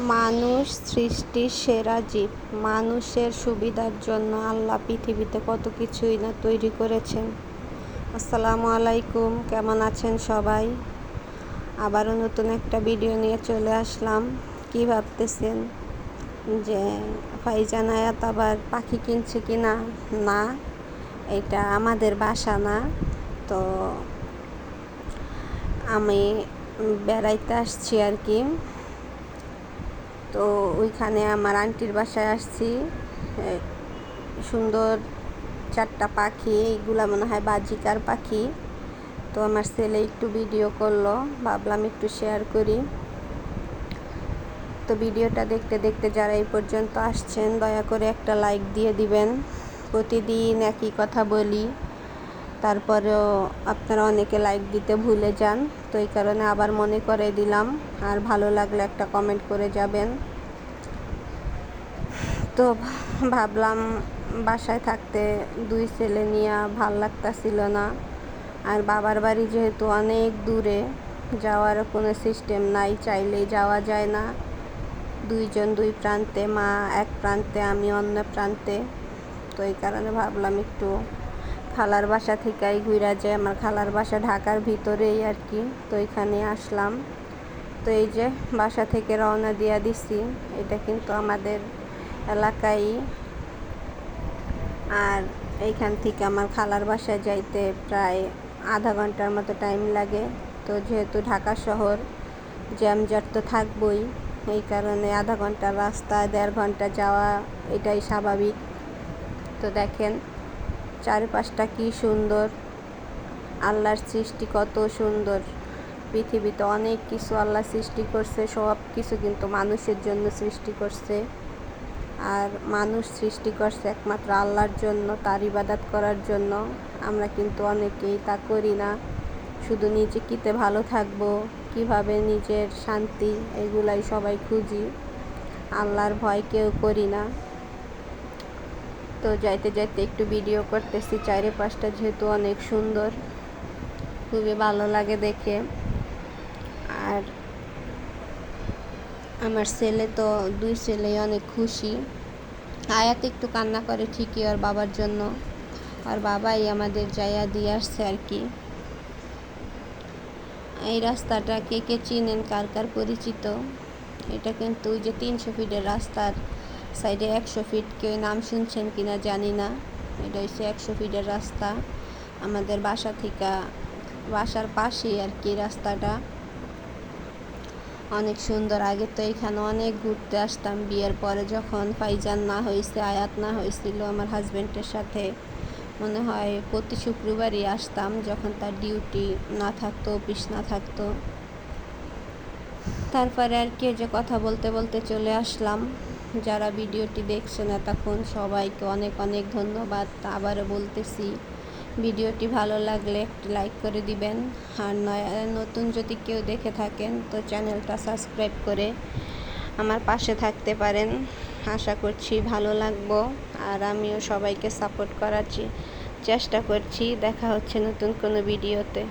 মানুষ সৃষ্টির সেরা জীব। মানুষের সুবিধার জন্য আল্লাহ পৃথিবীতে কত কিছুই না তৈরি করেছেন। আসসালামু আলাইকুম, কেমন আছেন সবাই? আবারও নতুন একটা ভিডিও নিয়ে চলে আসলাম। কি ভাবতেছেন যে ফাইজান আয়াত আবার পাখি কিনছে কি না? না, এটা আমাদের বাসা না। তো আমি বেড়াইতে আসছি আর কি। তো ওইখানে আমার আন্টির বাসায় আসছি। সুন্দর চারটা পাখি, এইগুলা মনে হয় বাজিকার পাখি। তো আমার ছেলে একটু ভিডিও করলো, ভাবলাম একটু শেয়ার করি। তো ভিডিওটা দেখতে দেখতে যারা এই পর্যন্ত আসছেন দয়া করে একটা লাইক দিয়ে দিবেন। প্রতিদিন একই কথা বলি, তারপরেও আপনারা অনেকে লাইক দিতে ভুলে যান। তো এই কারণে আবার মনে করে দিলাম। আর ভালো লাগলে একটা কমেন্ট করে যাবেন। তো ভাবলাম বাসায় থাকতে দুই ছেলে নিয়ে ভাল লাগতাছিল না। আর বাবার বাড়ি যেহেতু অনেক দূরে, যাওয়ার কোনো সিস্টেম নাই, চাইলেই যাওয়া যায় না। দুইজন দুই প্রান্তে, মা এক প্রান্তে, আমি অন্য প্রান্তে। তো এই কারণে ভাবলাম একটু খালার বাসা থেকেই ঘুরা যায়। আমার খালার বাসা ঢাকার ভিতরেই আর কি। তো এখানে আসলাম। তো এই যে বাসা থেকে রওনা দিয়া দিছি। এটা কিন্তু আমাদের এলাকায়। আর এইখান থেকে আমার খালার বাসায় যাইতে প্রায় আধা ঘন্টার মতো টাইম লাগে। তো যেহেতু ঢাকা শহর, জ্যামজট তো থাকবই, এই কারণে আধা ঘন্টার রাস্তা 1.5 ঘন্টা যাওয়া এটাই স্বাভাবিক। তো দেখেন চারপাশটা কি সুন্দর, আল্লাহর সৃষ্টি কত সুন্দর। পৃথিবীতে অনেক কিছু আল্লাহ সৃষ্টি করছে, সব কিছু কিন্তু মানুষের জন্য সৃষ্টি করছে। আর মানুষ সৃষ্টি করছে একমাত্র আল্লাহর জন্য, তার ইবাদত করার জন্য। আমরা কিন্তু অনেকেই তা করি না, শুধু নিজে কিতে ভালো থাকবো, কিভাবে নিজের শান্তি, এগুলাই সবাই খুঁজি। আল্লাহর ভয় কেউ করি না। তো যাইতে যাইতে একটু ভিডিও করতেছি। চারিপাশটা যেহেতু অনেক সুন্দর, খুবই ভালো লাগে দেখে। আর আমার ছেলে তো দুই ছেলেই অনেক খুশি। আয়াত একটু কান্না করে ঠিকই ওর বাবার জন্য, আর বাবাই আমাদের যাইয়া দিয়ে আসছে আর কি। এই রাস্তাটা কে কে চিনেন, কার কার পরিচিত? এটা কিন্তু ওই যে 300 ফিটের রাস্তার সাইডে 100 ফিট, কেউ নাম শুনছেন কিনা জানি না। এটা হচ্ছে 100 ফিটের রাস্তা আমাদের বাসা থেকে, বাসার পাশেই আর কি রাস্তাটা। অনেক সুন্দর। আগে তো এখানে অনেক ঘুরতে আসতাম বিয়ের পরে, যখন ফাইজান না হয়েছে, আয়াত না হয়েছিল, আমার হাজব্যান্ডের সাথে মনে হয় প্রতি শুক্রবারই আসতাম, যখন তার ডিউটি না থাকতো, অফিস না থাকতো। তারপরে আর কি যে কথা বলতে বলতে চলে আসলাম। যারা ভিডিওটি দেখছেন এতক্ষণ সবাইকে অনেক অনেক ধন্যবাদ। আবারও বলতেছি, ভিডিওটি ভালো লাগলে একটি লাইক করে দিবেন। আর নতুন যদি কেউ দেখে থাকেন তো চ্যানেলটা সাবস্ক্রাইব করে আমার পাশে থাকতে পারেন। আশা করছি ভালো লাগবো। আর আমিও সবাইকে সাপোর্ট করার চেষ্টা করছি। দেখা হচ্ছে নতুন কোনো ভিডিওতে।